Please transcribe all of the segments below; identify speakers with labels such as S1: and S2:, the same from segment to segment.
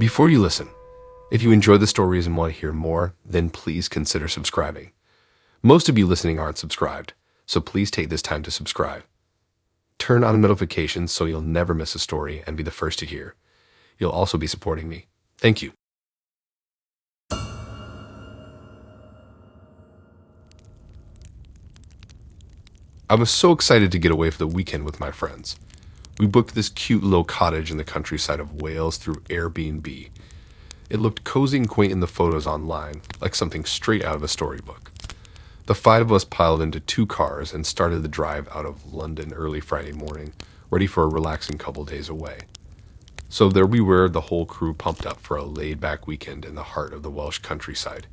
S1: Before you listen, if you enjoy the stories and want to hear more, then please consider subscribing. Most of you listening aren't subscribed, so please take this time to subscribe. Turn on notifications so you'll never miss a story and be the first to hear. You'll also be supporting me. Thank you. I was so excited to get away for the weekend with my friends. We booked this cute little cottage in the countryside of Wales through Airbnb. It looked cozy and quaint in the photos online, like something straight out of a storybook. The five of us piled into two cars and started the drive out of London early Friday morning, ready for a relaxing couple days away. So there we were, the whole crew pumped up for a laid-back weekend in the heart of the Welsh countryside.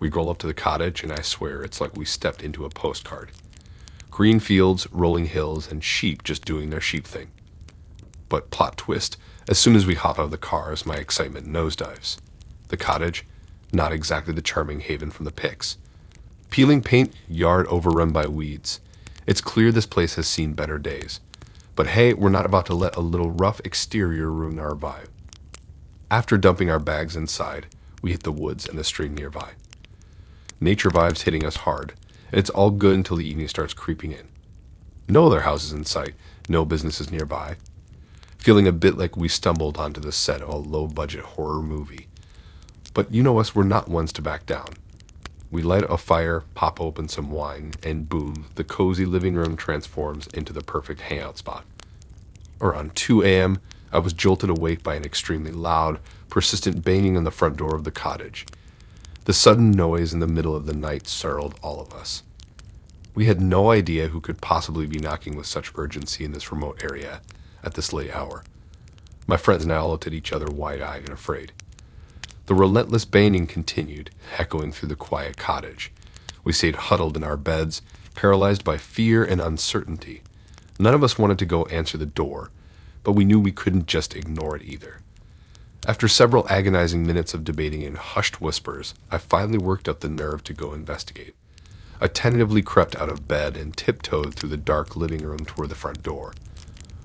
S1: We roll up to the cottage, and I swear it's like we stepped into a postcard. Green fields, rolling hills, and sheep just doing their sheep thing. But plot twist, as soon as we hop out of the cars, my excitement nosedives. The cottage, not exactly the charming haven from the pics. Peeling paint, yard overrun by weeds. It's clear this place has seen better days. But hey, we're not about to let a little rough exterior ruin our vibe. After dumping our bags inside, we hit the woods and a stream nearby. Nature vibes hitting us hard, and it's all good until the evening starts creeping in. No other houses in sight, no businesses nearby. Feeling a bit like we stumbled onto the set of a low-budget horror movie. But you know us, we're not ones to back down. We light a fire, pop open some wine, and boom, the cozy living room transforms into the perfect hangout spot. Around 2 a.m., I was jolted awake by an extremely loud, persistent banging on the front door of the cottage. The sudden noise in the middle of the night startled all of us. We had no idea who could possibly be knocking with such urgency in this remote area at this late hour. My friends and I all looked at each other wide-eyed and afraid. The relentless banging continued, echoing through the quiet cottage. We stayed huddled in our beds, paralyzed by fear and uncertainty. None of us wanted to go answer the door, but we knew we couldn't just ignore it either. After several agonizing minutes of debating in hushed whispers, I finally worked up the nerve to go investigate. I tentatively crept out of bed and tiptoed through the dark living room toward the front door.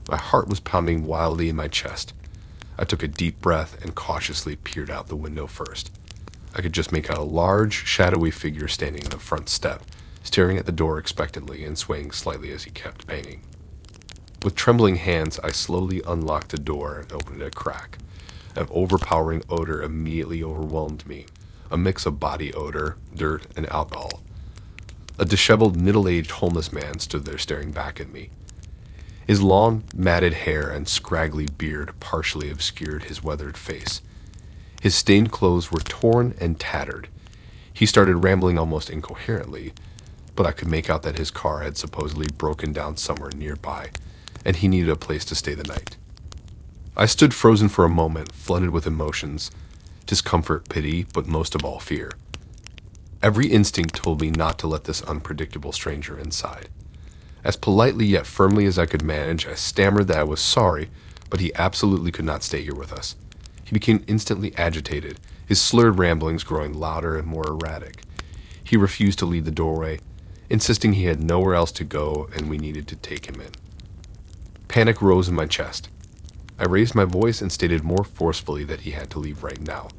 S1: My heart was pounding wildly in my chest. I took a deep breath and cautiously peered out the window first. I could just make out a large, shadowy figure standing on the front step, staring at the door expectantly and swaying slightly as he kept banging. With trembling hands, I slowly unlocked the door and opened it a crack. An overpowering odor immediately overwhelmed me, a mix of body odor, dirt, and alcohol. A disheveled, middle-aged homeless man stood there staring back at me. His long, matted hair and scraggly beard partially obscured his weathered face. His stained clothes were torn and tattered. He started rambling almost incoherently, but I could make out that his car had supposedly broken down somewhere nearby, and he needed a place to stay the night. I stood frozen for a moment, flooded with emotions, discomfort, pity, but most of all fear. Every instinct told me not to let this unpredictable stranger inside. As politely yet firmly as I could manage, I stammered that I was sorry, but he absolutely could not stay here with us. He became instantly agitated, his slurred ramblings growing louder and more erratic. He refused to leave the doorway, insisting he had nowhere else to go and we needed to take him in. Panic rose in my chest. I raised my voice and stated more forcefully that he had to leave right now.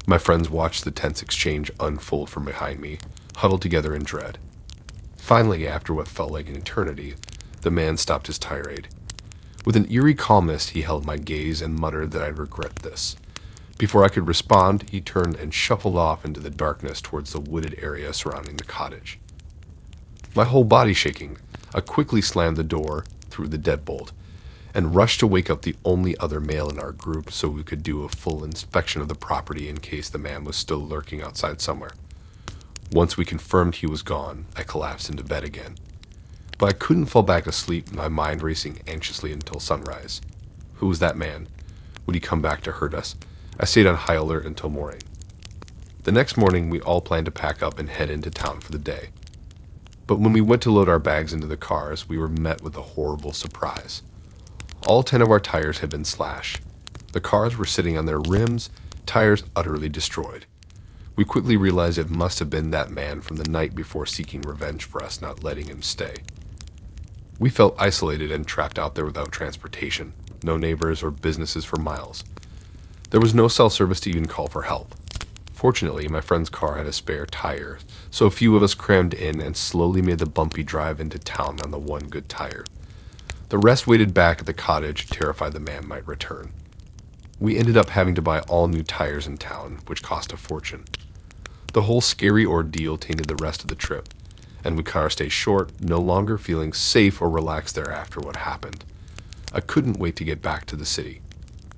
S1: My friends watched the tense exchange unfold from behind me, huddled together in dread. Finally, after what felt like an eternity, the man stopped his tirade. With an eerie calmness, he held my gaze and muttered that I'd regret this. Before I could respond, he turned and shuffled off into the darkness towards the wooded area surrounding the cottage. My whole body shaking, I quickly slammed the door through the deadbolt and rushed to wake up the only other male in our group so we could do a full inspection of the property in case the man was still lurking outside somewhere. Once we confirmed he was gone, I collapsed into bed again. But I couldn't fall back to sleep, my mind racing anxiously until sunrise. Who was that man? Would he come back to hurt us? I stayed on high alert until morning. The next morning, we all planned to pack up and head into town for the day. But when we went to load our bags into the cars, we were met with a horrible surprise. All 10 of our tires had been slashed. The cars were sitting on their rims, tires utterly destroyed. We quickly realized it must have been that man from the night before seeking revenge for us not letting him stay. We felt isolated and trapped out there without transportation, no neighbors or businesses for miles. There was no cell service to even call for help. Fortunately, my friend's car had a spare tire, so a few of us crammed in and slowly made the bumpy drive into town on the one good tire. The rest waited back at the cottage, terrified the man might return. We ended up having to buy all new tires in town, which cost a fortune. The whole scary ordeal tainted the rest of the trip, and we cut our stay short, no longer feeling safe or relaxed there after what happened. I couldn't wait to get back to the city.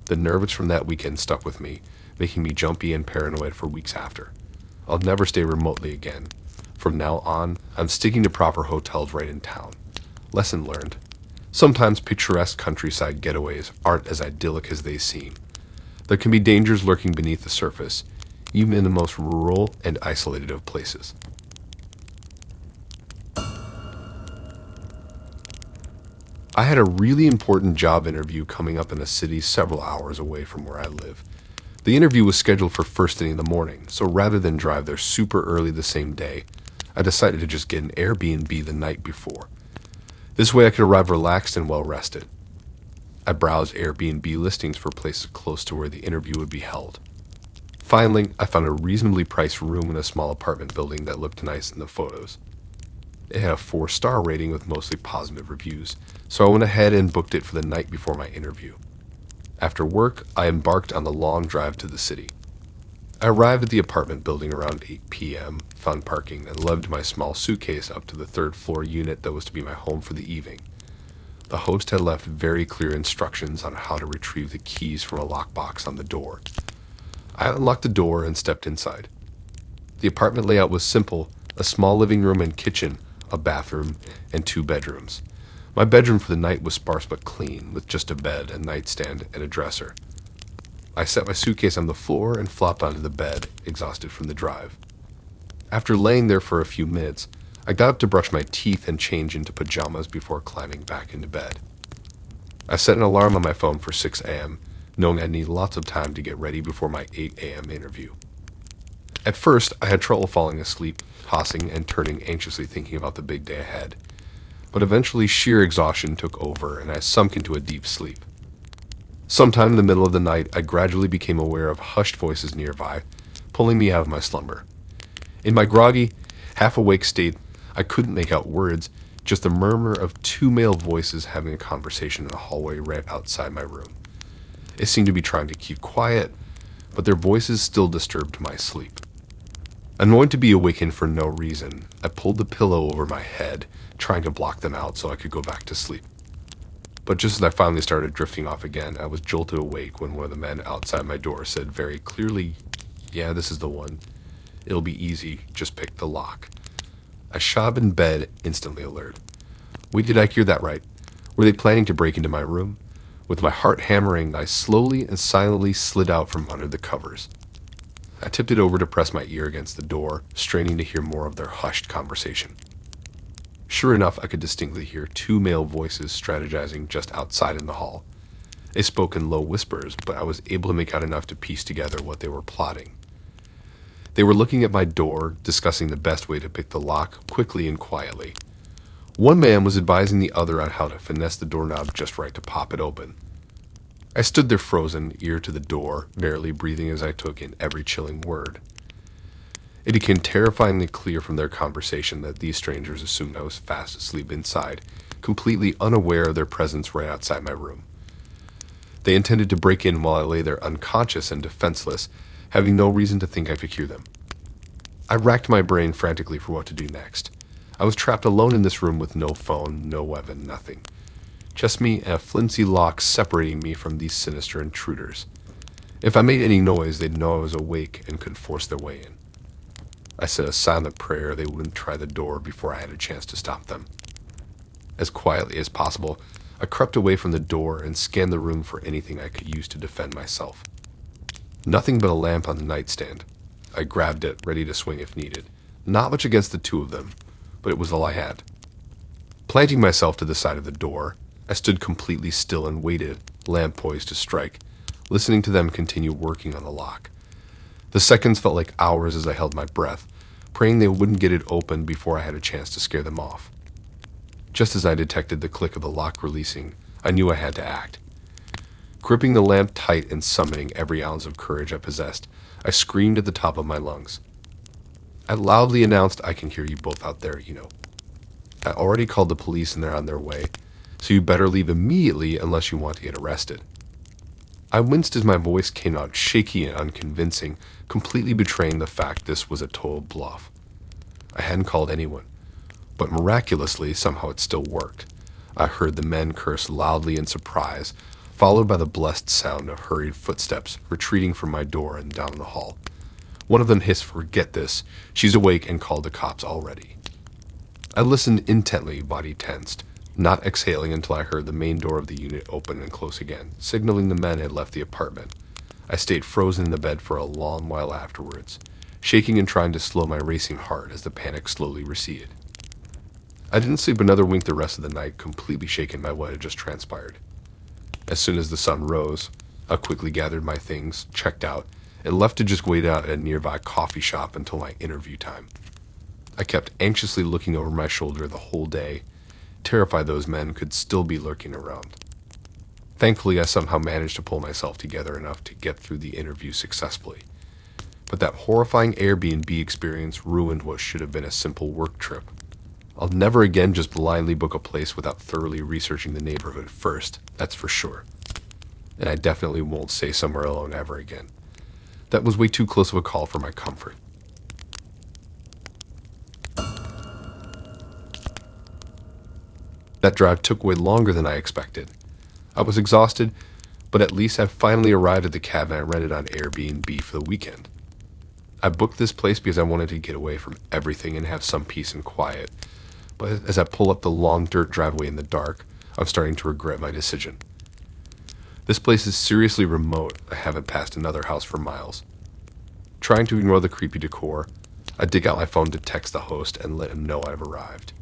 S1: The nerves from that weekend stuck with me, making me jumpy and paranoid for weeks after. I'll never stay remotely again. From now on, I'm sticking to proper hotels right in town. Lesson learned. Sometimes picturesque countryside getaways aren't as idyllic as they seem. There can be dangers lurking beneath the surface, even in the most rural and isolated of places. I had a really important job interview coming up in a city several hours away from where I live. The interview was scheduled for first thing in the morning, so rather than drive there super early the same day, I decided to just get an Airbnb the night before. This way I could arrive relaxed and well rested. I browsed Airbnb listings for places close to where the interview would be held. Finally, I found a reasonably priced room in a small apartment building that looked nice in the photos. It had a 4-star rating with mostly positive reviews, so I went ahead and booked it for the night before my interview. After work, I embarked on the long drive to the city. I arrived at the apartment building around 8 p.m., found parking, and lugged my small suitcase up to the third-floor unit that was to be my home for the evening. The host had left very clear instructions on how to retrieve the keys from a lockbox on the door. I unlocked the door and stepped inside. The apartment layout was simple: a small living room and kitchen, a bathroom, and 2 bedrooms. My bedroom for the night was sparse but clean, with just a bed, a nightstand, and a dresser. I set my suitcase on the floor and flopped onto the bed, exhausted from the drive. After laying there for a few minutes, I got up to brush my teeth and change into pajamas before climbing back into bed. I set an alarm on my phone for 6 a.m., knowing I'd need lots of time to get ready before my 8 a.m. interview. At first, I had trouble falling asleep, tossing and turning, anxiously thinking about the big day ahead. But eventually sheer exhaustion took over and I sunk into a deep sleep. Sometime in the middle of the night, I gradually became aware of hushed voices nearby, pulling me out of my slumber. In my groggy, half-awake state, I couldn't make out words, just the murmur of 2 male voices having a conversation in the hallway right outside my room. It seemed to be trying to keep quiet, but their voices still disturbed my sleep. Annoyed to be awakened for no reason, I pulled the pillow over my head, trying to block them out so I could go back to sleep. But just as I finally started drifting off again, I was jolted awake when one of the men outside my door said very clearly, "Yeah, this is the one. It'll be easy, just pick the lock." I shot up in bed, instantly alert. Wait, did I hear that right? Were they planning to break into my room? With my heart hammering, I slowly and silently slid out from under the covers. I tipped it over to press my ear against the door, straining to hear more of their hushed conversation. Sure enough, I could distinctly hear 2 male voices strategizing just outside in the hall. They spoke in low whispers, but I was able to make out enough to piece together what they were plotting. They were looking at my door, discussing the best way to pick the lock quickly and quietly. One man was advising the other on how to finesse the doorknob just right to pop it open. I stood there frozen, ear to the door, barely breathing as I took in every chilling word. It became terrifyingly clear from their conversation that these strangers assumed I was fast asleep inside, completely unaware of their presence right outside my room. They intended to break in while I lay there unconscious and defenseless, having no reason to think I could hear them. I racked my brain frantically for what to do next. I was trapped alone in this room with no phone, no weapon, nothing. Just me and a flimsy lock separating me from these sinister intruders. If I made any noise, they'd know I was awake and could force their way in. I said a silent prayer they wouldn't try the door before I had a chance to stop them. As quietly as possible, I crept away from the door and scanned the room for anything I could use to defend myself. Nothing but a lamp on the nightstand. I grabbed it, ready to swing if needed. Not much against the 2 of them, but it was all I had. Planting myself to the side of the door, I stood completely still and waited, lamp poised to strike, listening to them continue working on the lock. The seconds felt like hours as I held my breath, praying they wouldn't get it open before I had a chance to scare them off. Just as I detected the click of the lock releasing, I knew I had to act. Gripping the lamp tight and summoning every ounce of courage I possessed, I screamed at the top of my lungs. I loudly announced, "I can hear you both out there, you know. I already called the police and they're on their way, so you better leave immediately unless you want to get arrested." I winced as my voice came out shaky and unconvincing, completely betraying the fact this was a total bluff. I hadn't called anyone, but miraculously, somehow it still worked. I heard the men curse loudly in surprise, followed by the blessed sound of hurried footsteps retreating from my door and down the hall. One of them hissed, "Forget this. She's awake and called the cops already." I listened intently, body tensed, not exhaling until I heard the main door of the unit open and close again, signaling the men had left the apartment. I stayed frozen in the bed for a long while afterwards, shaking and trying to slow my racing heart as the panic slowly receded. I didn't sleep another wink the rest of the night, completely shaken by what had just transpired. As soon as the sun rose, I quickly gathered my things, checked out, and left to just wait out at a nearby coffee shop until my interview time. I kept anxiously looking over my shoulder the whole day, terrified those men could still be lurking around. Thankfully, I somehow managed to pull myself together enough to get through the interview successfully. But that horrifying Airbnb experience ruined what should have been a simple work trip. I'll never again just blindly book a place without thoroughly researching the neighborhood first, that's for sure. And I definitely won't stay somewhere alone ever again. That was way too close of a call for my comfort. That drive took way longer than I expected. I was exhausted, but at least I finally arrived at the cabin I rented on Airbnb for the weekend. I booked this place because I wanted to get away from everything and have some peace and quiet. But as I pull up the long dirt driveway in the dark, I'm starting to regret my decision. This place is seriously remote. I haven't passed another house for miles. Trying to ignore the creepy decor, I dig out my phone to text the host and let him know I've arrived.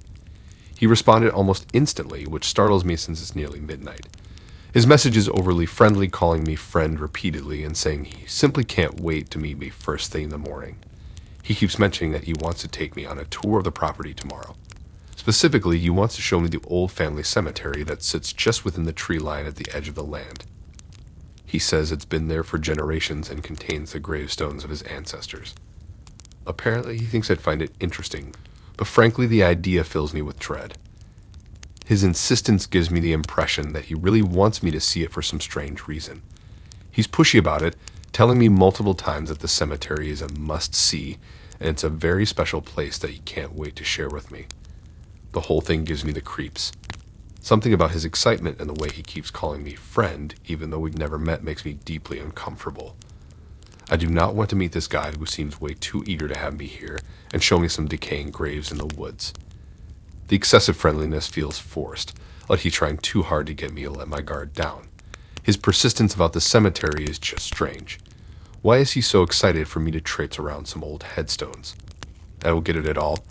S1: He responded almost instantly, which startles me since it's nearly midnight. His message is overly friendly, calling me friend repeatedly and saying he simply can't wait to meet me first thing in the morning. He keeps mentioning that he wants to take me on a tour of the property tomorrow. Specifically, he wants to show me the old family cemetery that sits just within the tree line at the edge of the land. He says it's been there for generations and contains the gravestones of his ancestors. Apparently, he thinks I'd find it interesting, but frankly, the idea fills me with dread. His insistence gives me the impression that he really wants me to see it for some strange reason. He's pushy about it, telling me multiple times that the cemetery is a must-see, and it's a very special place that he can't wait to share with me. The whole thing gives me the creeps. Something about his excitement and the way he keeps calling me friend, even though we've never met, makes me deeply uncomfortable. I do not want to meet this guy who seems way too eager to have me here and show me some decaying graves in the woods. The excessive friendliness feels forced, like he's trying too hard to get me to let my guard down. His persistence about the cemetery is just strange. Why is he so excited for me to traipse around some old headstones? I don't get it at all,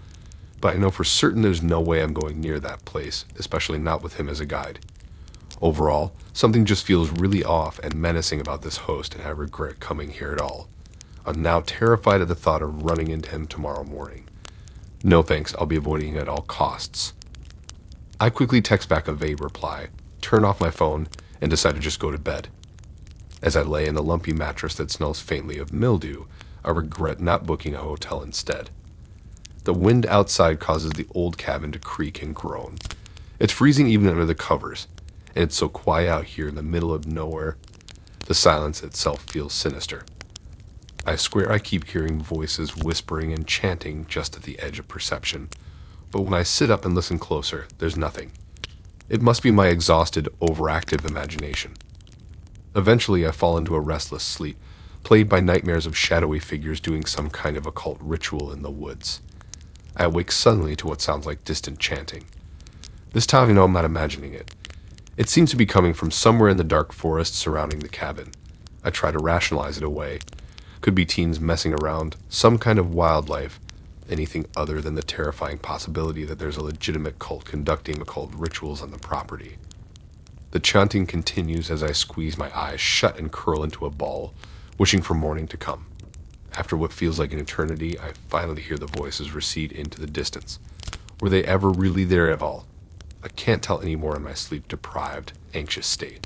S1: but I know for certain there's no way I'm going near that place, especially not with him as a guide. Overall, something just feels really off and menacing about this host, and I regret coming here at all. I'm now terrified at the thought of running into him tomorrow morning. No thanks, I'll be avoiding it at all costs. I quickly text back a vague reply, turn off my phone, and decide to just go to bed. As I lay in the lumpy mattress that smells faintly of mildew, I regret not booking a hotel instead. The wind outside causes the old cabin to creak and groan. It's freezing even under the covers, and it's so quiet out here in the middle of nowhere. The silence itself feels sinister. I swear I keep hearing voices whispering and chanting just at the edge of perception, but when I sit up and listen closer, there's nothing. It must be my exhausted, overactive imagination. Eventually, I fall into a restless sleep, plagued by nightmares of shadowy figures doing some kind of occult ritual in the woods. I awake suddenly to what sounds like distant chanting. This time I know I'm not imagining it. It seems to be coming from somewhere in the dark forest surrounding the cabin. I try to rationalize it away. Could be teens messing around, some kind of wildlife, anything other than the terrifying possibility that there's a legitimate cult conducting occult rituals on the property. The chanting continues as I squeeze my eyes shut and curl into a ball, wishing for morning to come. After what feels like an eternity, I finally hear the voices recede into the distance. Were they ever really there at all? I can't tell anymore in my sleep-deprived, anxious state.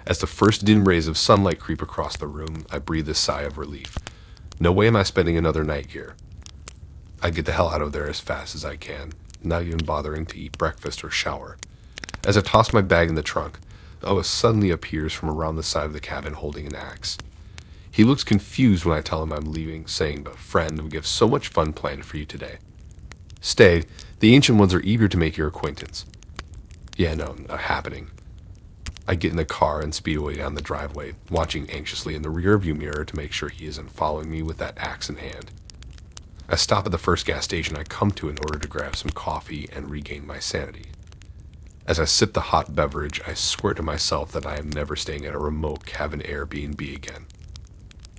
S1: As the first dim rays of sunlight creep across the room, I breathe a sigh of relief. No way am I spending another night here. I get the hell out of there as fast as I can, not even bothering to eat breakfast or shower. As I toss my bag in the trunk, Oa suddenly appears from around the side of the cabin holding an axe. He looks confused when I tell him I'm leaving, saying, "But friend, we have so much fun planned for you today." "Stay. The Ancient Ones are eager to make your acquaintance." "Yeah, no, not happening." I get in the car and speed away down the driveway, watching anxiously in the rearview mirror to make sure he isn't following me with that axe in hand. I stop at the first gas station I come to in order to grab some coffee and regain my sanity. As I sip the hot beverage, I swear to myself that I am never staying at a remote cabin Airbnb again.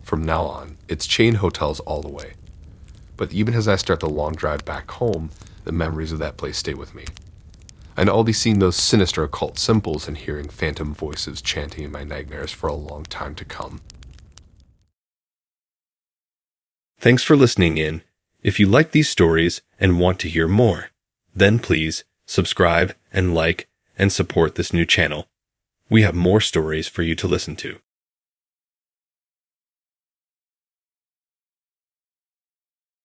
S1: From now on, it's chain hotels all the way. But even as I start the long drive back home, the memories of that place stay with me. And I'll be seeing those sinister occult symbols and hearing phantom voices chanting in my nightmares for a long time to come. Thanks for listening in. If you like these stories and want to hear more, then please subscribe and like and support this new channel. We have more stories for you to listen to.